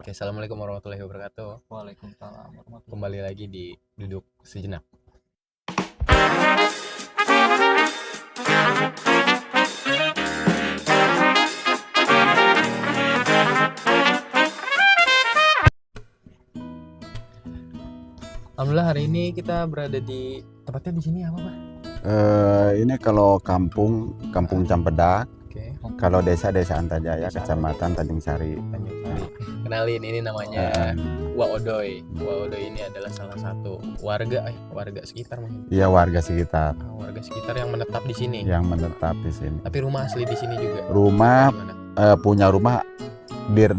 Oke, assalamualaikum warahmatullahi wabarakatuh. Waalaikumsalam warahmatullahi Kembali lagi di Duduk Sejenak. Alhamdulillah hari ini kita berada di tempatnya di sini apa, Pak? Ini kalau kampung Campedak, Oke, kalau desa Antajaya, Kecamatan Tanjung Sari. Tanjung Sari. Kenalin, ini namanya Wak Odoy. Wak Odoy ini adalah salah satu warga sekitar mungkin. Iya, warga sekitar Warga sekitar yang menetap di sini. yang menetap di sini. Tapi rumah asli di sini juga. Rumah Gimana? punya rumah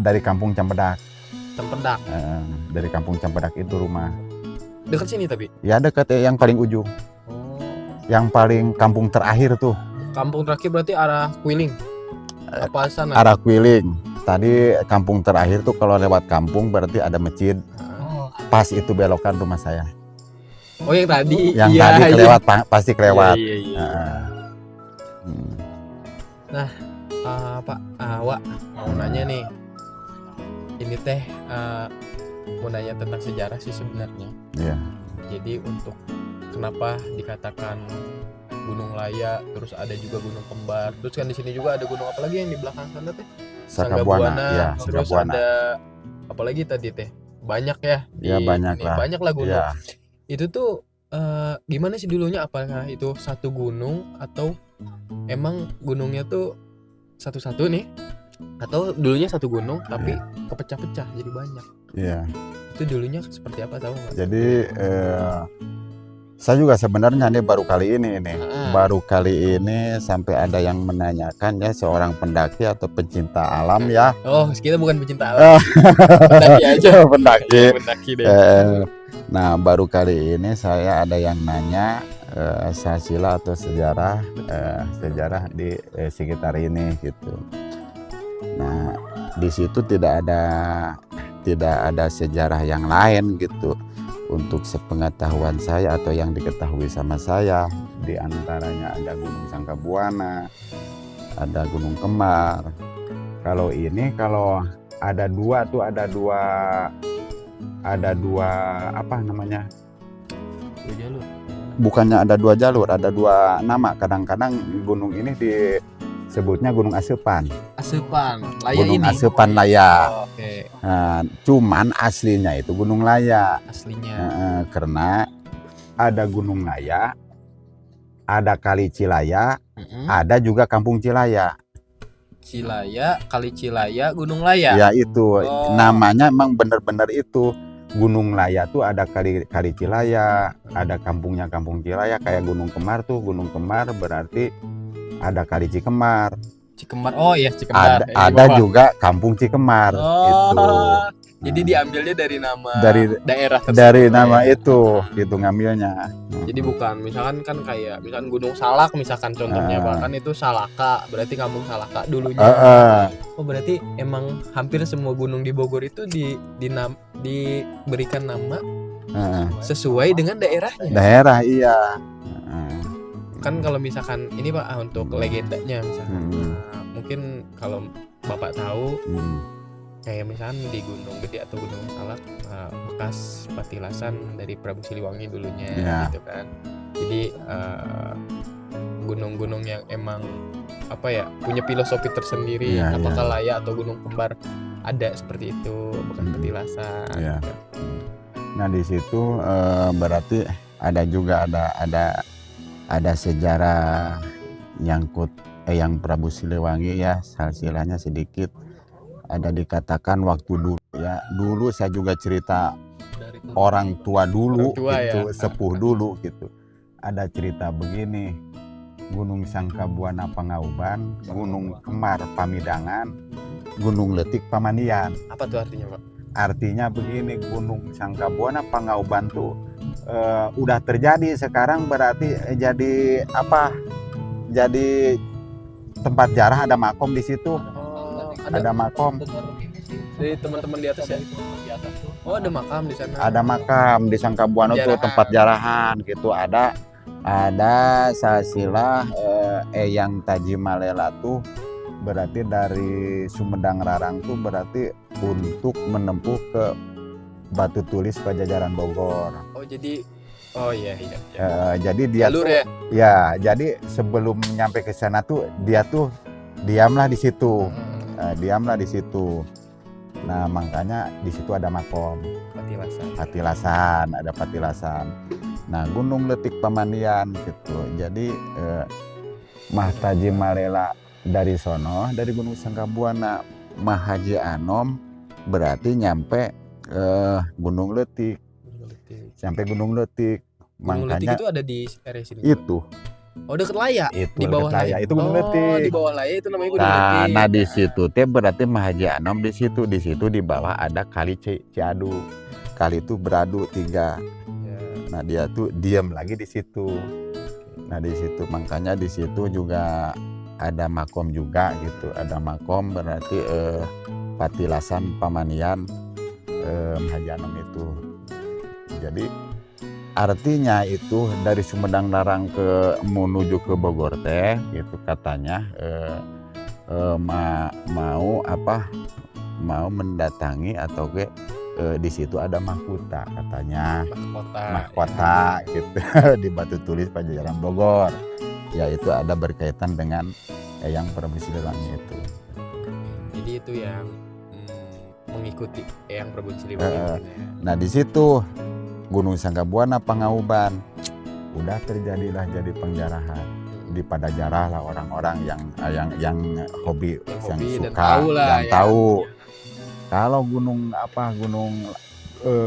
dari kampung Campedak. Tempedak. Dari kampung Campedak itu rumah. Dekat sini tapi. Ya dekat yang paling ujung, Oh. yang paling kampung terakhir tuh. Kampung terakhir berarti arah Kuiling. Apa sana? Arah Kuiling. Tadi kampung terakhir tuh kalau lewat kampung berarti ada masjid. Oh, Pas itu belokan rumah saya. Oh, yang tadi. Yang Iya, tadi iya. kelewat pasti kelewat. Iya, iya, iya. Pak, Wak mau nanya nih. Ini teh mau nanya tentang sejarah sih sebenarnya. Iya. Jadi untuk kenapa dikatakan Gunung Laya, terus ada juga Gunung Kembar, terus kan di sini juga ada gunung apa lagi yang di belakang sana teh? Sakabuana, ya, Terus Sakabuana. ada apa lagi tadi teh? Banyak ya? Ya, banyak lah. Banyak lah gunung. Iya. Itu tuh gimana sih dulunya? Apakah itu satu gunung atau emang gunungnya tuh satu-satu nih? Atau dulunya satu gunung tapi kepecah-pecah jadi banyak? Iya. Itu dulunya seperti apa, tahu nggak? Jadi saya juga sebenarnya nih baru kali ini sampai ada yang menanyakan ya, seorang pendaki atau pencinta alam ya. Oh, kita bukan pecinta alam. Pendaki aja. Pendaki. Pendaki deh. Nah, baru kali ini saya ada yang nanya silsilah atau sejarah di sekitar ini gitu. Nah, di situ tidak ada sejarah yang lain gitu. Untuk sepengetahuan saya atau yang diketahui sama saya, di antaranya ada Gunung Sangkabuana, ada Gunung Kembar. Kalau ada dua apa namanya? Dua jalur. Bukannya ada dua jalur, ada dua nama. Kadang-kadang gunung ini disebutnya Gunung Asepan. Asepan, Laya Gunung ini. Asepan Laya. Oh, oke, Nah, cuman aslinya itu Gunung Laya. aslinya. Karena ada Gunung Laya, ada Kali Cilaya, ada juga Kampung Cilaya. Cilaya, Kali Cilaya, Gunung Laya. Ya itu Oh. namanya emang benar-benar itu. Gunung Laya tuh ada Kali Cilaya, ada kampungnya Kampung Cilaya. Kayak Gunung Kembar tuh, Gunung Kembar berarti ada Kali Cikembar. Cikembar. Oh iya, Cikembar. Ada juga Kampung Cikembar. Oh. Itu. Jadi diambilnya dari nama Dari- daerah tersebut. Dari nama ya. itu gitu ngambilnya. Jadi bukan misalkan kan kayak misalkan Gunung Salak misalkan contohnya Pak, kan itu Salaka, berarti kampung Salaka dulunya. Oh, berarti emang hampir semua gunung di Bogor itu diberikan nama sesuai dengan daerahnya. Daerah iya. Kan kalau misalkan ini Pak, untuk legendanya misalkan mungkin kalau Bapak tahu kayak misalkan di Gunung Gede atau Gunung Salak, bekas patilasan dari Prabu Siliwangi dulunya Ya. gitu kan. Jadi gunung-gunung yang emang apa ya, punya filosofi tersendiri. Ya, Apakah Laya atau Gunung Kembar ada seperti itu, bekas patilasan. Ya. gitu. Nah, di situ berarti ada juga ada sejarah nyangkut yang Prabu Siliwangi ya, silsilahnya sedikit. Ada dikatakan waktu dulu ya, dulu saya juga cerita Dari orang tua dulu Orang tua gitu, ya. sepuh dulu gitu. Ada cerita begini, Gunung Sangkabuana Pangauban, Gunung Kembar Pamidangan, Gunung Letik Pamandian. apa tuh artinya Pak? Artinya begini, Gunung Sangkabuana Pangauban tuh udah terjadi, sekarang berarti jadi apa? Jadi tempat jarah, ada makom di situ. Oh, Ada makom. dari teman-teman di atas ya. Oh, ada makam di sana. Ada makam di Sangkabuana tuh, Jarahan. tempat jarahan gitu. Ada silsilah Eyang Taji Malela tuh berarti dari Sumedang Rarang tuh berarti untuk menempuh ke Batu Tulis Pajajaran Bogor. Oh jadi, oh iya. Jadi dia Jalur tuh, ya? jadi sebelum nyampe ke sana tuh dia tuh diamlah di situ. Diamlah di situ. Nah, makanya di situ ada makom Patilasan, ada Patilasan. Nah, Gunung Letik Pamandian gitu. Jadi Mahtaji Malela dari sono, dari Gunung Sangkabuana, Mahaji Anom berarti nyampe Gunung Letik. Sampai Gunung Letik. Gunung Makanya Letik itu ada di area sini. itu. Oh, deket Laya. Itu Di bawah Laya. Itu Gunung Letik. Di bawah Laya itu namanya Gunung Letik. Nah, di situ teh berarti Mahaji Anom di situ. Di situ di bawah ada Kali Ciadu. Kali itu beradu 3. Ya. Nah, dia tuh diam lagi di situ. Nah, di situ makanya di situ juga ada makom juga gitu. Ada makom berarti Patilasan Pamandian Mahaji Anom itu. Jadi artinya itu dari Sumedang Larang menuju ke Bogor teh gitu katanya mau mendatangi atau di situ ada mahkota katanya, mahkota gitu di Batu Tulis Pajajaran Bogor, yaitu ada berkaitan dengan Eyang Prabu Siliwangi itu. Jadi itu yang mengikuti Eyang Prabu Siliwangi. Nah, di situ Gunung Sangkabuana Pangauban udah terjadilah jadi penjarahan. Di Padajarah lah orang-orang yang hobi, yang suka dan tahu. Kalau gunung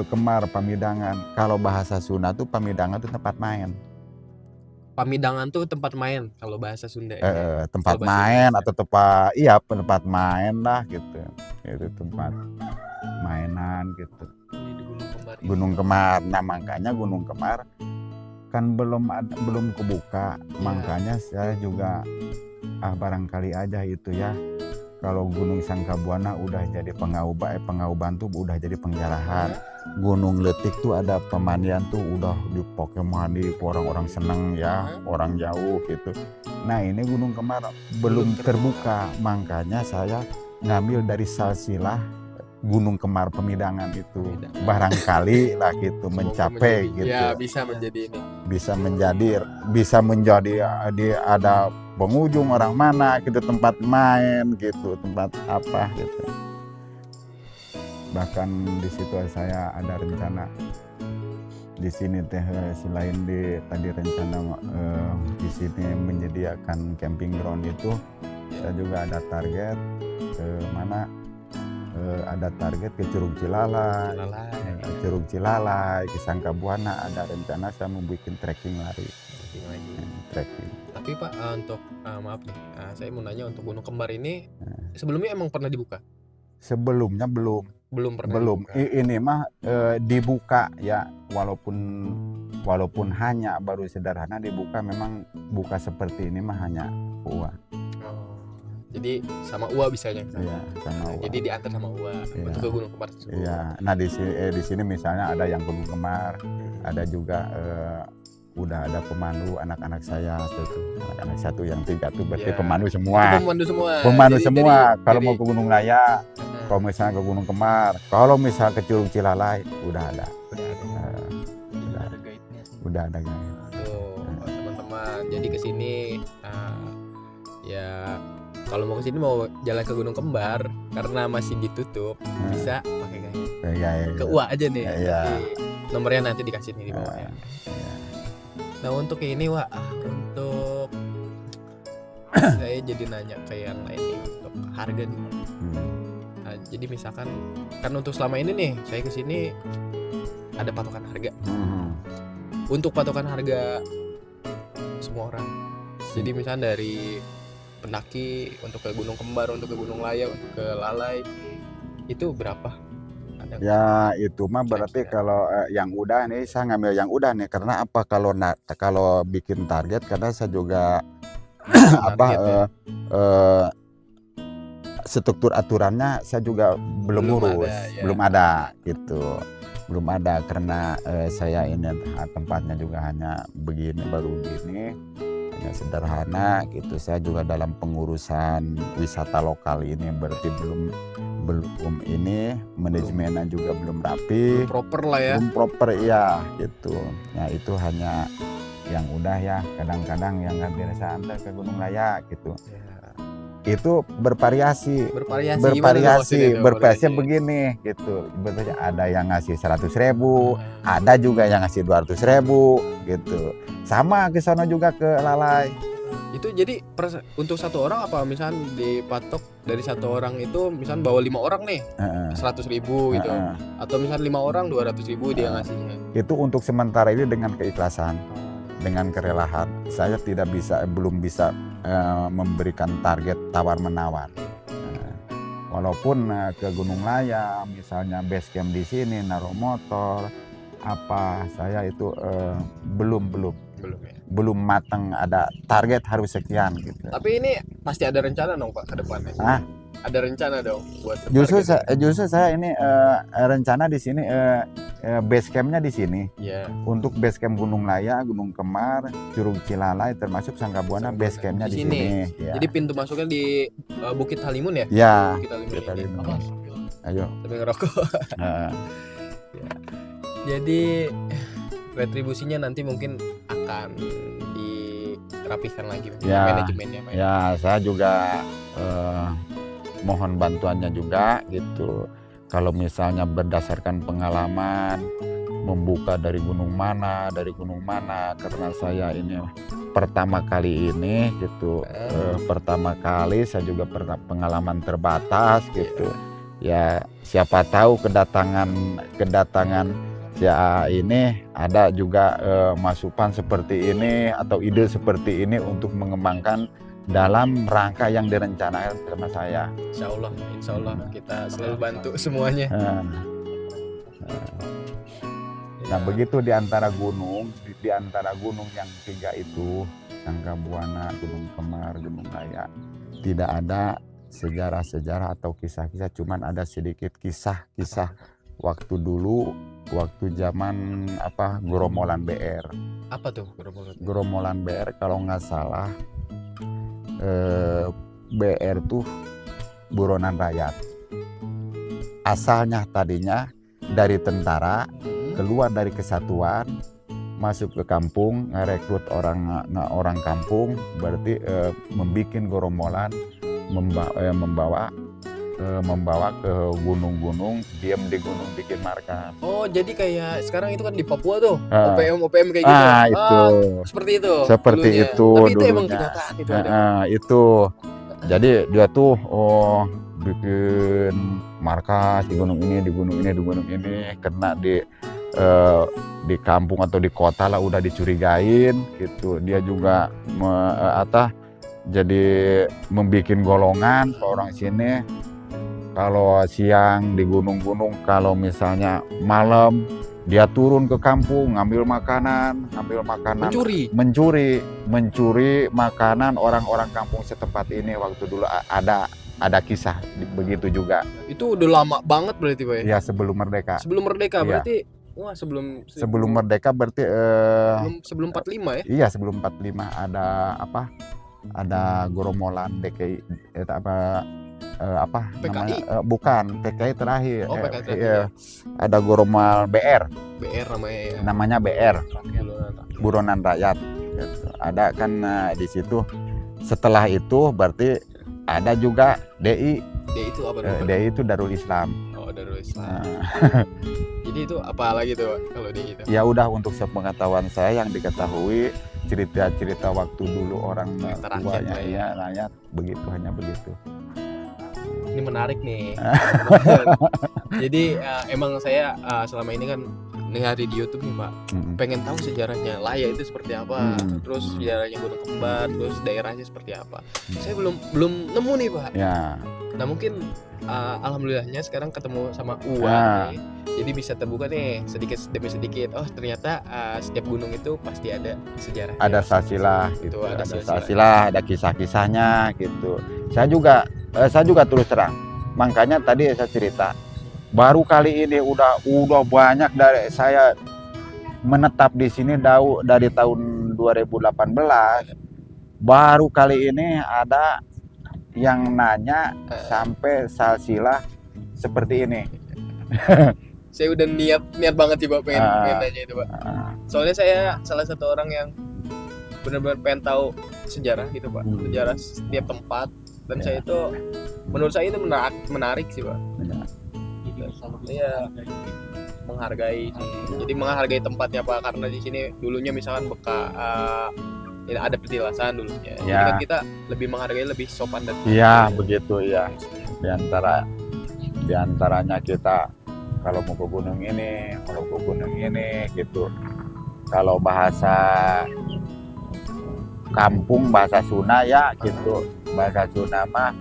Kemar Pamidangan, kalau bahasa Sunda tuh Pamidangan tuh tempat main. Pamidangan tuh tempat main kalau bahasa Sunda. Tempat main atau tempat main lah gitu. Itu tempat mainan gitu. Gunung Kemar. Nah, makanya Gunung Kemar kan belum kebuka. Makanya saya juga barangkali aja itu ya. Kalau Gunung Sangkabuana udah jadi Pangauban tuh udah jadi penjarahan. Gunung Letik tuh ada pemandian tuh udah di Pokemon, orang-orang seneng ya, orang jauh gitu. Nah, ini Gunung Kemar belum terbuka. Makanya saya ngambil dari silsilah Gunung Kemar Pamidangan itu. Barangkali lah gitu mencapai gitu. Ya, bisa menjadi ini. Bisa menjadi ada pengunjung orang mana gitu, tempat main gitu, tempat apa gitu. Bahkan di situ saya ada rencana di sini teh selain tadi rencana di sini menyediakan camping ground itu, saya juga ada target ke mana, ada target ke Curug Cilalai, ke Sangkabuana. Ada rencana saya mau bikin trekking lari. Tapi Pak, untuk maaf nih, saya mau nanya untuk Gunung Kembar ini sebelumnya emang pernah dibuka? Sebelumnya belum pernah. Ini mah dibuka ya, walaupun hanya baru sederhana dibuka. Memang buka seperti ini mah hanya UA. Jadi sama UA bisanya. Iya, sama UA. Jadi diantar sama UA untuk ke Gunung Kembar tersebut. Iya. Nah, di sini misalnya ada yang Gunung Kemar, ada juga udah ada pemandu anak-anak saya anak-anak 1 yang 3 tuh berarti pemandu semua. Pemandu semua. Kalau mau ke Gunung Laya, kalau misalnya ke Gunung Kemar, kalau misalnya ke Curug Cilalai udah ada. Udah ada guide. Tuh, teman-teman. Jadi ke sini ya kalau mau ke sini mau jalan ke Gunung Kembar karena masih ditutup, bisa pakai guide. Ke UA aja nih. Nomornya nanti dikasih nih di bawah ya. Nah, untuk ini untuk saya jadi nanya ke yang lain nih untuk harga nih. Nah, jadi misalkan kan untuk selama ini nih saya kesini ada patokan harga. Untuk patokan harga semua orang. Jadi misalnya dari pendaki untuk ke Gunung Kembar, untuk ke Gunung Laya, untuk ke Lalai itu berapa? Ya itu mah berarti kalau yang udah nih saya ngambil yang udah nih, karena apa, kalau bikin target karena saya juga struktur aturannya saya juga belum urus, belum ada gitu, belum ada karena saya ini tempatnya juga hanya begini, baru begini, hanya sederhana gitu. Saya juga dalam pengurusan wisata lokal ini berarti belum ini manajemennya juga belum rapi, Proper lah ya. belum proper ya gitu. Ya itu hanya yang udah ya, kadang-kadang yang nggak biasa antar ke Gunung Laya gitu. Ya. Itu bervariasi Bervariasi begini gitu. Betulnya ada yang ngasih 100.000, ada juga yang ngasih 200.000 gitu. Sama ke sana juga ke Lalai. Itu jadi untuk satu orang apa misal dipatok dari satu orang itu misal bawa 5 orang nih 100.000 gitu, atau misal 5 orang 200.000 dia ngasihnya. Itu untuk sementara ini dengan keikhlasan, dengan kerelaan. Saya belum bisa memberikan target tawar-menawar. Walaupun ke Gunung Laya, misalnya base camp di sini, naruh motor, apa saya itu belum matang, ada target harus sekian gitu. Tapi ini pasti ada rencana dong Pak ke depannya. Ada rencana dong buat Justru saya ini rencana di sini base campnya di sini. Yeah. Untuk base camp Gunung Laya, Gunung Kemar, Curug Cilalai termasuk Sanggabuana base campnya di sini. Ya. Jadi pintu masuknya di Bukit Halimun ya? Ya. Bukit Halimun. Ayo. Sambil ngerokok. Ya. Jadi retribusinya nanti mungkin akan dirapikan lagi manajemennya. Ya, saya juga mohon bantuannya juga gitu. Kalau misalnya berdasarkan pengalaman membuka dari gunung mana, karena saya ini pertama kali ini gitu. Pertama kali saya juga pernah pengalaman terbatas gitu. Ya, siapa tahu kedatangan ya ini ada juga masukan seperti ini atau ide seperti ini untuk mengembangkan dalam rangka yang direncanakan sama saya. Insya Allah kita selalu bantu semuanya. Nah begitu di antara gunung yang 3 itu, Sanggabuana, Gunung Kemar, Gunung Laya, tidak ada sejarah-sejarah atau kisah-kisah, cuman ada sedikit kisah-kisah waktu dulu, waktu zaman Gromolan BR. Apa tuh Gromolan BR? Kalau nggak salah BR tuh buronan rakyat. Asalnya tadinya dari tentara, keluar dari kesatuan, masuk ke kampung, ngerekrut orang kampung, berarti membikin gerombolan, membawa ke gunung-gunung, diam di gunung bikin markas. Oh, jadi kayak sekarang itu kan di Papua tuh, OPM kayak gitu. Itu. Seperti itu. Seperti dulunya. Itu. Tapi itu dulunya. emang kenyataan itu. Itu. Jadi dia tuh bikin markas di gunung ini, di gunung ini, kena di kampung atau di kota lah udah dicurigain gitu. Dia juga jadi membuat golongan ke orang sini. Kalau siang di gunung-gunung, kalau misalnya malam dia turun ke kampung ngambil makanan, mencuri makanan orang-orang kampung setempat ini. Waktu dulu ada kisah begitu juga. Itu udah lama banget berarti Pak ya? Ya, sebelum merdeka. Berarti wah sebelum merdeka berarti sebelum 45 ya? Iya, sebelum 45 ada Gromolan DKI PKI? Namanya? Bukan, PKI terakhir. PKI terakhir. Ada Gromolan BR. BR namanya ya. Namanya BR. Buronan Rakyat. Gitu. Ada kan di situ. Setelah itu berarti ada juga DI. DI itu apa? DI itu Darul Islam. Oh, Darul Islam. Jadi itu apa lagi tuh kalau DI itu? Ya udah, untuk sepengetahuan saya yang diketahui cerita-cerita waktu dulu orang tuanya ya rakyat begitu, hanya begitu. Ini menarik nih. Jadi emang saya selama ini kan hari di YouTube nih Pak, pengen tahu sejarahnya Laya itu seperti apa, terus sejarahnya Gunung Kembar, terus daerahnya seperti apa. Saya belum nemu nih Pak. Ya. Nah mungkin alhamdulillahnya sekarang ketemu sama Uwa nih. Jadi bisa terbuka nih sedikit demi sedikit. Oh ternyata setiap gunung itu pasti ada sejarah. Ada silsilah gitu. Ada silsilah, ada kisah-kisahnya gitu. Saya juga terus terang. Makanya tadi saya cerita. Baru kali ini udah banyak dari saya menetap di sini dari tahun 2018. Baru kali ini ada yang nanya sampai silsilah seperti ini. Saya udah niat banget sih Pak pengen nanya itu Pak. Soalnya saya salah satu orang yang benar-benar pengen tahu sejarah gitu Pak, sejarah setiap tempat, dan saya itu menurut saya itu menarik sih Pak. Iya, menghargai sih. Jadi menghargai tempatnya Pak, karena di sini dulunya misalkan ada petilasan dulunya. Jadi kan kita lebih menghargai, lebih sopan dan Iya, begitu ya. Di antaranya kita kalau mau ke gunung ini gitu. Kalau bahasa kampung, bahasa Sunda ya gitu. Bahasa Sunda mah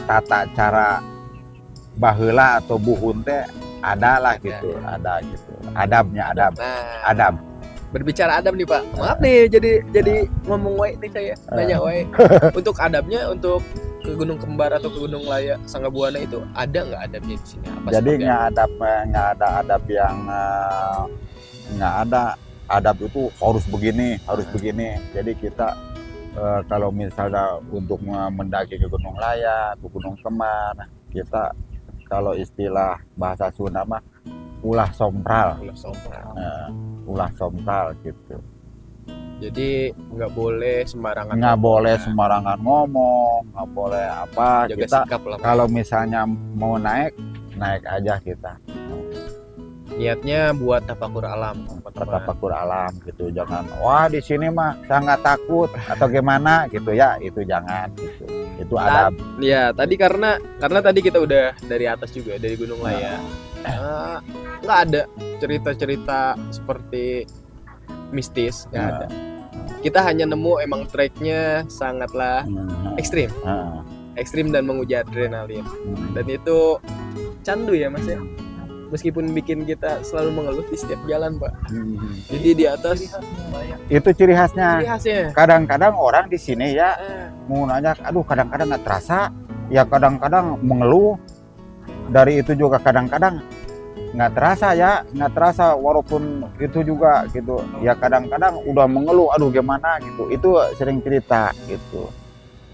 tata cara baheula atau buhun teh ada lah gitu, ada gitu. Adabnya adab. Nah, Adab. berbicara adab nih Pak. Maaf nih jadi ngomong wae nih saya. Nanya wae. Untuk adabnya untuk ke Gunung Kembar atau ke Gunung Laya Sanggabuana itu ada nggak adabnya di sini? Jadi nggak ada adab yang nggak ada. Adab itu harus begini. Jadi kita kalau misalnya untuk mendaki ke Gunung Laya, ke Gunung Kembar, kita kalau istilah bahasa Sunda mah ulah sompral gitu. Jadi nggak boleh sembarangan. Nggak boleh sembarangan ngomong, nggak boleh apa. Jaga Kita sikap lah. kalau misalnya mau naik aja kita. Niatnya buat tafakur alam, Tafakur alam gitu. Jangan wah di sini mah saya nggak takut atau gimana gitu ya. Itu jangan gitu. Itu adab. Ya tadi karena tadi kita udah dari atas juga, dari Gunung Laya. Nggak ada cerita-cerita seperti mistis, nggak ada. Kita hanya nemu emang treknya sangatlah ekstrim dan menguji adrenalin. Dan itu candu ya Mas ya, meskipun bikin kita selalu mengeluh di setiap jalan Pak. Jadi di atas itu ciri khasnya. Kadang-kadang orang di sini ya mau nanya, aduh kadang-kadang nggak terasa, ya kadang-kadang mengeluh. Dari itu juga kadang-kadang nggak terasa walaupun itu juga gitu. Ya kadang-kadang udah mengeluh, aduh gimana gitu. Itu sering cerita gitu,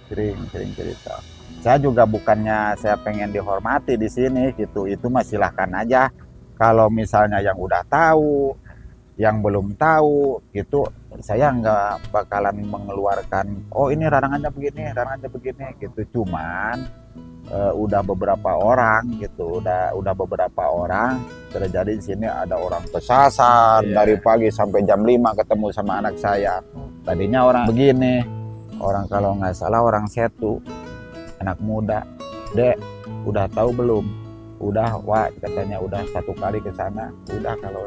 sering cerita. Saya juga bukannya saya pengen dihormati di sini gitu. Itu mah silahkan aja. Kalau misalnya yang udah tahu, yang belum tahu gitu, saya nggak bakalan mengeluarkan. Oh ini rarangannya begini gitu. Cuman udah beberapa orang gitu, udah beberapa orang terjadi di sini. Ada orang kesasar dari pagi sampai jam 5 ketemu sama anak saya. Tadinya orang begini, orang kalau nggak salah orang Setu. Anak muda, Dek, udah tahu belum? Udah, Wak, katanya udah 1 kali ke sana. Udah, kalau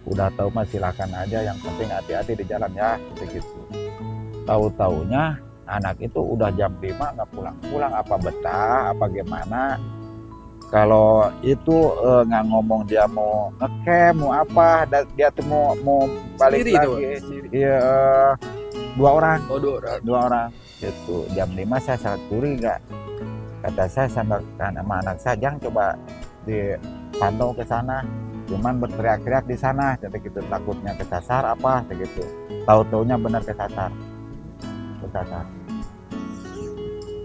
udah tahu mah silakan aja, yang penting hati-hati di jalan ya, gitu. Tahu-taunya anak itu udah jam 5 nggak pulang-pulang, apa betah, apa gimana. Kalau itu nggak ngomong dia mau ngecamp, mau apa, dia tuh mau balik sendiri lagi. Iya, 2 orang. Oh, 2 orang. Itu jam 5 saya sangat curiga. Kata saya sama anak saya, jangan coba dipantau ke sana, cuman berteriak-teriak di sana, jadi gitu, takutnya kesasar apa gitu. Tahu-taunya benar kesasar.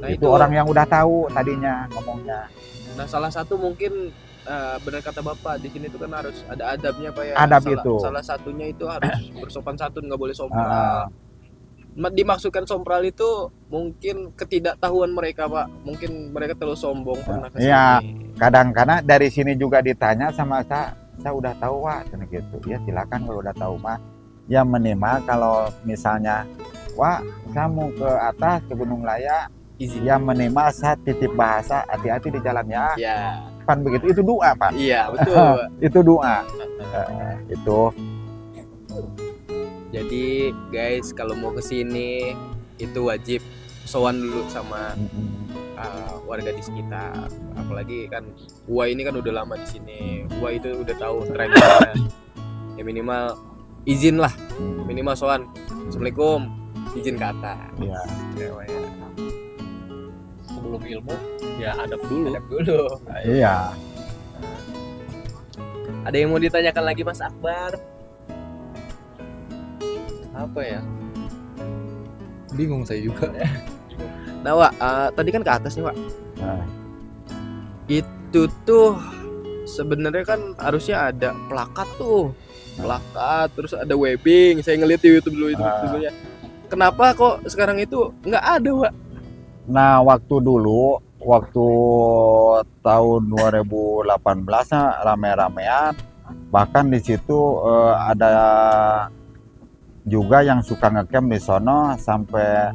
Nah, itu orang yang udah tahu tadinya ngomongnya. Nah, salah satu mungkin benar kata Bapak, di sini itu kan harus ada adabnya Pak ya. Salah satunya itu harus bersopan santun, nggak boleh sompral. Dimaksudkan sompral itu mungkin ketidaktahuan mereka Pak, mungkin mereka terlalu sombong pernah kesini. Iya, kadang-kadang dari sini juga ditanya sama saya udah tahu Wak, gitu. Ya silakan kalau udah tahu mah. Ya minimal kalau misalnya Wak, saya mau ke atas ke Gunung Laya, ya minimal saya titip bahasa hati-hati di jalan ya. Iya. Pan begitu, itu doa Pak. Iya betul. Itu doa. Itu. Jadi guys, kalau mau ke sini itu wajib sowan dulu sama warga di sekitar. Apalagi kan gua ini kan udah lama di sini. Gua itu udah tahu trennya. Ya minimal izin lah. Minimal sowan. Assalamualaikum. Izin ke atas. Iya. Sebelum ilmu ya adab dulu. Iya. Ada yang mau ditanyakan lagi Mas Akbar? Apa ya? Bingung saya juga. Nah Wak, tadi kan ke atas nih Wak. Itu tuh sebenarnya kan harusnya ada plakat tuh. Plakat, terus ada webbing. Saya ngeliat di YouTube dulu itu dulunya. Kenapa kok sekarang itu nggak ada, Pak? Nah, waktu tahun 2018 rame-ramean, bahkan di situ ada juga yang suka ngecamp di sono sampai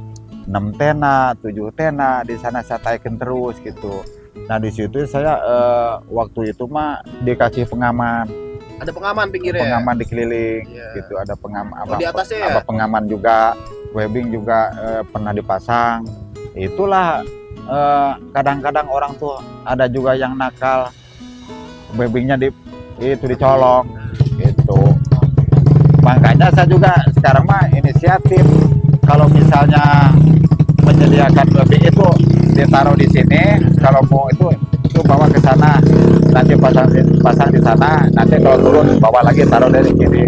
6 tenda, 7 tenda di sana saya taikin terus gitu. Nah, di situ saya waktu itu mah dikasih pengaman. Ada pengaman pinggirnya. Pengaman dikeliling gitu, ada Oh, di atasnya ya? apa pengaman juga, webbing juga pernah dipasang. Itulah kadang-kadang orang tuh ada juga yang nakal, webbingnya dicolong gitu. Makanya saya juga sekarang mah inisiatif kalau misalnya menyediakan webbing itu ditaruh di sini, kalau mau itu bawa ke sana, nanti pasang di sana, nanti kalau turun bawa lagi taruh dari sini.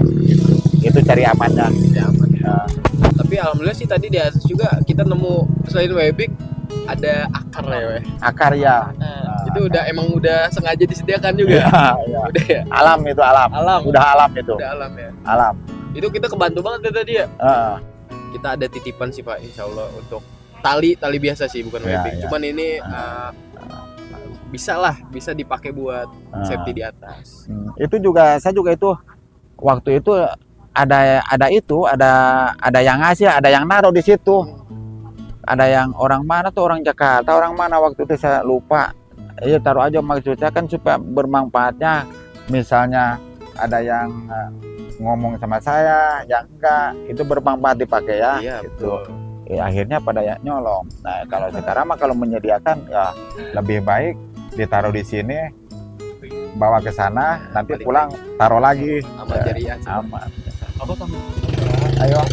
Itu cari amannya. Tapi alhamdulillah sih tadi di atas juga kita nemu selain webbing ada akar ya, Weh. Akar ya. Itu emang udah sengaja disediakan juga. Ya. Udah ya. Alam itu alam. Udah alam itu. Udah alam ya. Alam. Itu kita kebantu banget ya tadi ya. Kita ada titipan sih Pak, insya Allah untuk tali biasa sih bukan webbing. Cuman ini bisa dipakai buat safety di atas. Itu juga saya juga itu waktu itu ada yang ngasih, ada yang naruh di situ. Ada yang orang mana tuh, orang Jakarta, orang mana waktu itu saya lupa. Iya, taruh aja, maksudnya kan supaya bermanfaatnya. Misalnya ada yang ngomong sama saya, yang enggak, itu bermanfaat dipakai ya. Iya, gitu. Akhirnya pada yang nyolong. Nah, kalau sekarang mah kalau menyediakan ya lebih baik ditaruh di sini, bawa ke sana, nanti pulang taruh lagi. Aman jariah. Aman. Apa kamu? Ayo.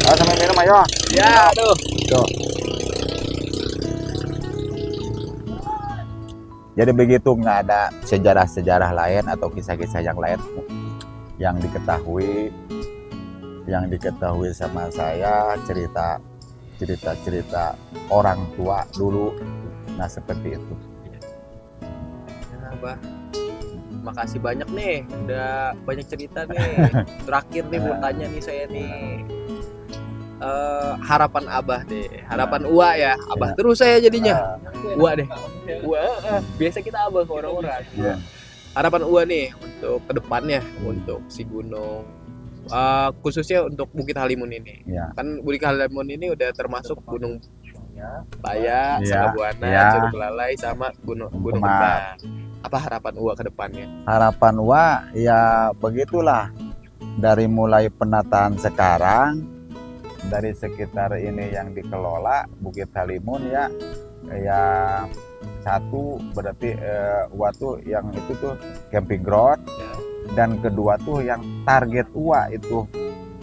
Ayo sampai minum ayo. Ya, aduh. Tuh. Jadi begitu, nggak ada sejarah-sejarah lain atau kisah-kisah yang lain yang diketahui sama saya, cerita orang tua dulu. Nah, seperti itu. Ya, Bah. Makasih banyak nih, udah banyak cerita nih. Terakhir nih mau tanya nih saya nih. Harapan Abah deh, harapan Uwa ya. Abah terus saya jadinya. Uwa deh. Uwa, biasa kita Abah ke orang-orang. Harapan Uwa nih untuk kedepannya, untuk si gunung, khususnya untuk Bukit Halimun ini. Kan Bukit Halimun ini udah termasuk gunung Baya, Sanggabuana, Curug Lalai, sama gunung Kembar. Apa harapan Uwa ke depannya? Harapan Uwa ya begitulah, dari mulai penataan sekarang, dari sekitar ini yang dikelola Bukit Halimun ya satu berarti Uwa tuh yang itu tuh camping ground, dan kedua tuh yang target Uwa itu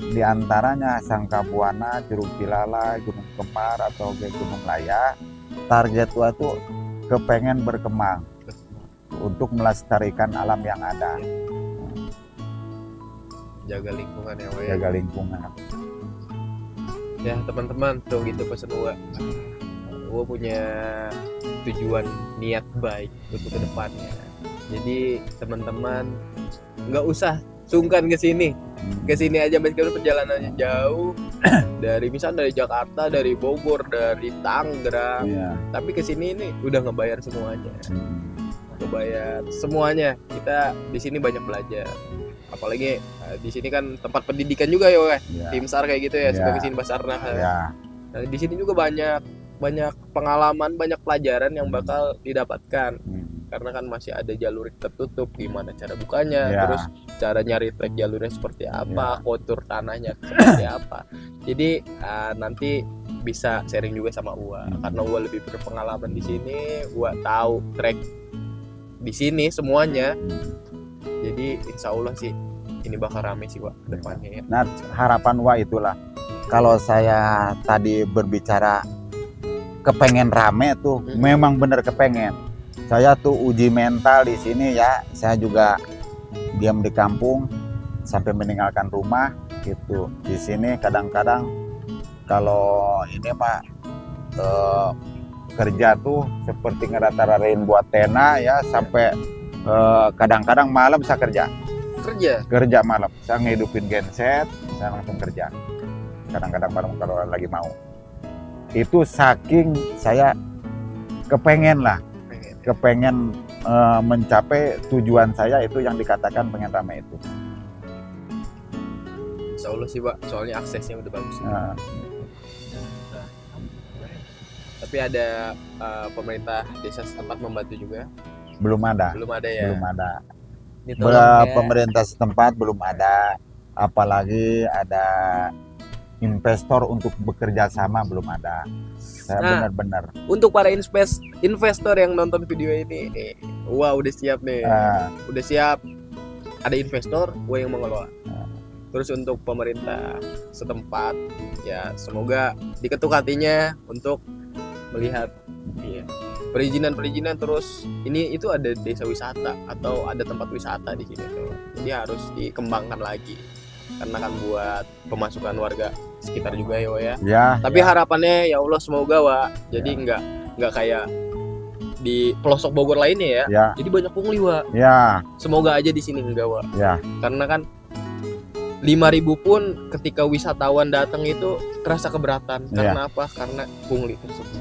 diantaranya Sanggabuana, Curug Cilalai, Gunung Kembar atau Gunung Laya. Target Uwa tuh kepengen berkembang untuk melestarikan alam yang ada. Jaga lingkungan ya, Wak. Jaga lingkungan. Ya teman-teman, tuh gitu pesan Uwa. Uwa punya tujuan niat baik untuk kedepannya. Jadi teman-teman nggak usah sungkan ke sini. Ke sini aja, meskipun perjalanannya jauh. Dari Jakarta, dari Bogor, dari Tangerang. Tapi ke sini ini udah ngebayar semuanya. Bayar semuanya. Kita di sini banyak belajar, apalagi di sini kan tempat pendidikan juga ya, Weh. Tim SAR kayak gitu ya, sebagai sini Basarnas. Nah, di sini juga banyak pengalaman, banyak pelajaran yang bakal didapatkan. Karena kan masih ada jalur tertutup, gimana cara bukanya, terus cara nyari trek jalurnya seperti apa, kontur tanahnya seperti apa. Jadi nanti bisa sharing juga sama Uwa, karena Uwa lebih berpengalaman di sini. Uwa tahu trek di sini semuanya. Jadi insya Allah sih ini bakal rame sih Wak ke depannya ya. Nah, harapan Wak itulah, kalau saya tadi berbicara kepengen rame tuh, memang bener kepengen. Saya tuh uji mental di sini ya. Saya juga diam di kampung sampai meninggalkan rumah gitu. Di sini kadang-kadang kalau ini mah kerja tuh seperti ngerata-ratain buat tena ya, sampai kadang-kadang malam saya kerja malam, saya ngehidupin genset, saya langsung kerja kadang-kadang malam kalau lagi mau. Itu saking saya kepengen mencapai tujuan saya itu yang dikatakan pengen ramai itu. Insya Allah sih Pak, soalnya aksesnya udah bagus. Tapi ada pemerintah desa setempat membantu juga? Belum ada Ya? belum ada. Ini tolong ya. Pemerintah setempat belum ada, apalagi ada investor untuk bekerja sama belum ada. Saya benar-benar. Untuk para investor yang nonton video ini, wah udah siap nih, udah siap. Ada investor, gua yang mengelola. Terus untuk pemerintah setempat, ya semoga diketuk hatinya untuk melihat perizinan. Terus ini itu ada desa wisata atau ada tempat wisata di sini tuh, jadi harus dikembangkan lagi karena kan buat pemasukan warga sekitar juga ya. Tapi harapannya ya Allah semoga jadi nggak kayak di pelosok Bogor lainnya ya. Jadi banyak pungli semoga aja di sini enggak karena kan 5.000 pun ketika wisatawan datang itu terasa keberatan. Karena apa? Karena pungli tersebut.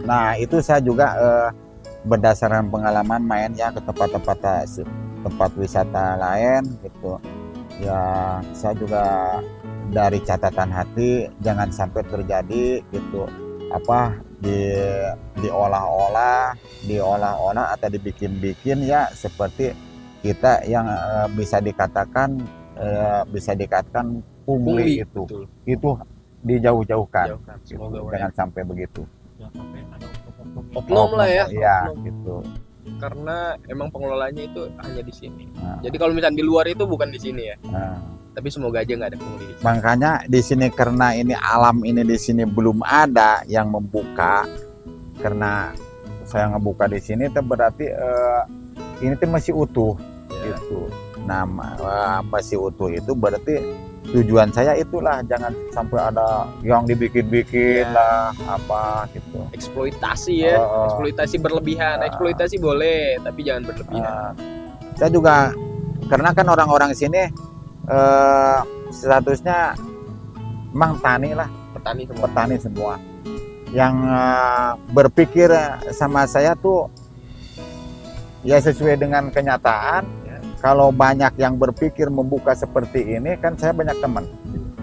Nah itu saya juga berdasarkan pengalaman main ya ke tempat wisata lain gitu ya. Saya juga dari catatan hati jangan sampai terjadi gitu diolah-olah atau dibikin-bikin ya, seperti kita yang bisa dikatakan pungli itu. Betul. Itu dijauh-jauhkan gitu. Semoga Jangan sampai begitu. Oknum lah ya. Iya gitu. Karena emang pengelolanya itu hanya di sini. Jadi kalau misalnya di luar itu bukan di sini ya. Tapi semoga aja nggak ada pungli. Makanya di sini karena ini alam ini di sini belum ada yang membuka. Karena saya ngebuka di sini itu berarti ini tuh masih utuh gitu. Nah, masih utuh itu berarti tujuan saya itulah jangan sampai ada yang dibikin-bikin lah apa gitu. Eksploitasi ya, eksploitasi berlebihan. Eksploitasi boleh, tapi jangan berlebihan. Saya juga karena kan orang-orang sini statusnya emang petani semua. Yang berpikir sama saya tuh ya sesuai dengan kenyataan. Kalau banyak yang berpikir membuka seperti ini kan saya banyak teman,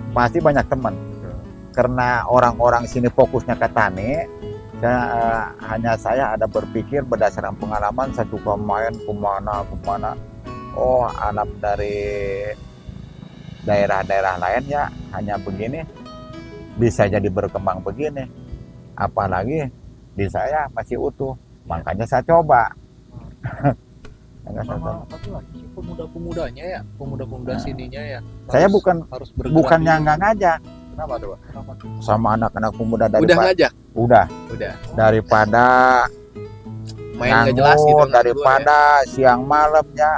pasti banyak teman. Karena orang-orang sini fokusnya ke tani, saya ada berpikir berdasarkan pengalaman. Saya suka main kemana. Oh, anak dari daerah-daerah lain ya hanya begini, bisa jadi berkembang begini. Apalagi di saya masih utuh, makanya saya coba. Pemuda-pemudanya ya, pemuda sininya ya. Saya bukannya nggak ngajak. Kenapa tuh, Pak? Sama anak-anak pemuda udah ngajak? Udah. Daripada main nggak jelas gitu. Daripada siang malam ya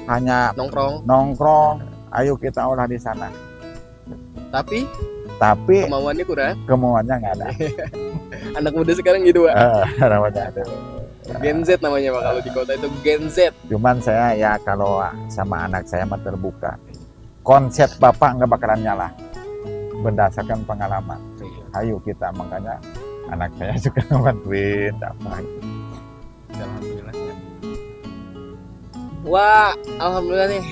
hanya nongkrong. Ayo kita olah di sana. Tapi kemauannya nggak ada. Anak muda sekarang gitu Pak. Namanya ada. Gen Z namanya Pak, kalau di kota itu Gen Z. Cuman saya ya kalau sama anak saya mah terbuka. Konsep bapak nggak bakalan nyala. Berdasarkan pengalaman. Ayo kita, makanya anak saya suka ngebantuin apa. Alhamdulillah ya. Wah, alhamdulillah nih.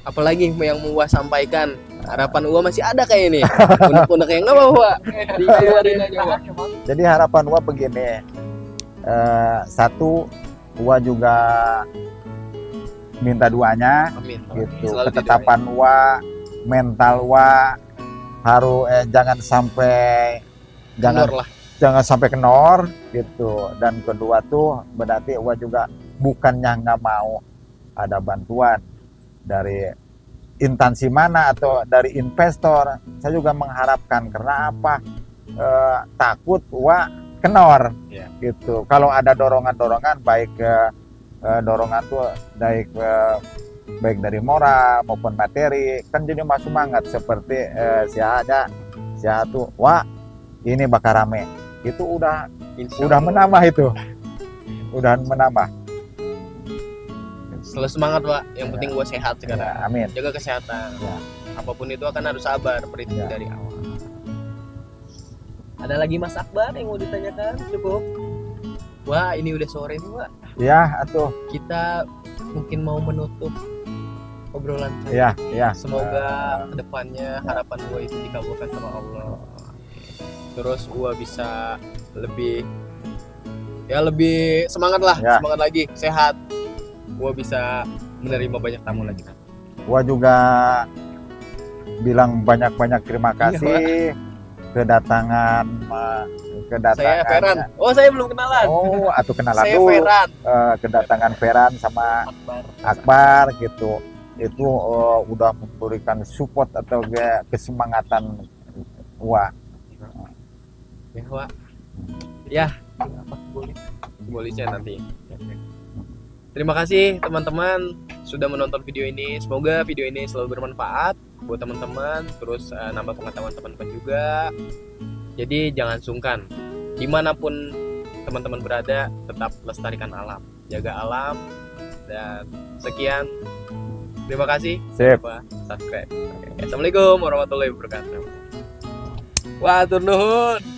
Apalagi yang mau Wah sampaikan? Harapan Wah masih ada kayak ini. Unek-unek yang nggak apa-apa. Dikeluarin aja Wah. Jadi harapan Wah begini. Satu, Wah juga minta doanya. Amin. Gitu. Ketetapan Wah, mental Wah harus jangan sampai kenor gitu. Dan kedua tuh berarti Wah juga bukannya nggak mau ada bantuan dari instansi mana atau dari investor. Saya juga mengharapkan, karena apa? Takut Wah kenor gitu. Kalau ada dorongan baik dorongan tuh baik dari moral maupun materi, kan jadi masuk semangat seperti saya tuh Wah ini bakal rame itu udah Insya udah Allah. menambah itu. Udah menambah. Selalu semangat Pak, yang penting gue sehat Ya, sekarang. amin. Jaga kesehatan. Ya. Apapun itu akan harus sabar, perintah Ya. dari awal. Ada lagi Mas Akbar yang mau ditanyakan? Cukup. Wah, ini udah sore nih Pak. Ya, atuh. Kita mungkin mau menutup obrolan kita. Ya, ya. Semoga kedepannya harapan gue itu dikabulkan sama Allah. Terus gue bisa lebih semangat lah, Ya. semangat lagi, sehat. Gue bisa menerima banyak tamu lagi. Gua juga bilang banyak-banyak terima Iya, kasih kedatangan Saya Feran. Oh, saya belum kenalan. Oh, atau kenalan Saya dulu. Feran. Kedatangan Feran sama Akbar. Akbar gitu. Itu udah memberikan support atau kesemangatan gua. Ya, Wak. Ya, apa boleh saya nanti. Terima kasih teman-teman sudah menonton video ini. Semoga video ini selalu bermanfaat buat teman-teman, terus nambah pengetahuan teman-teman juga. Jadi jangan sungkan, dimanapun teman-teman berada, tetap lestarikan alam, jaga alam. Dan sekian, terima kasih. Sip. Jangan lupa subscribe. Oke. Assalamualaikum warahmatullahi wabarakatuh. Wah, turun.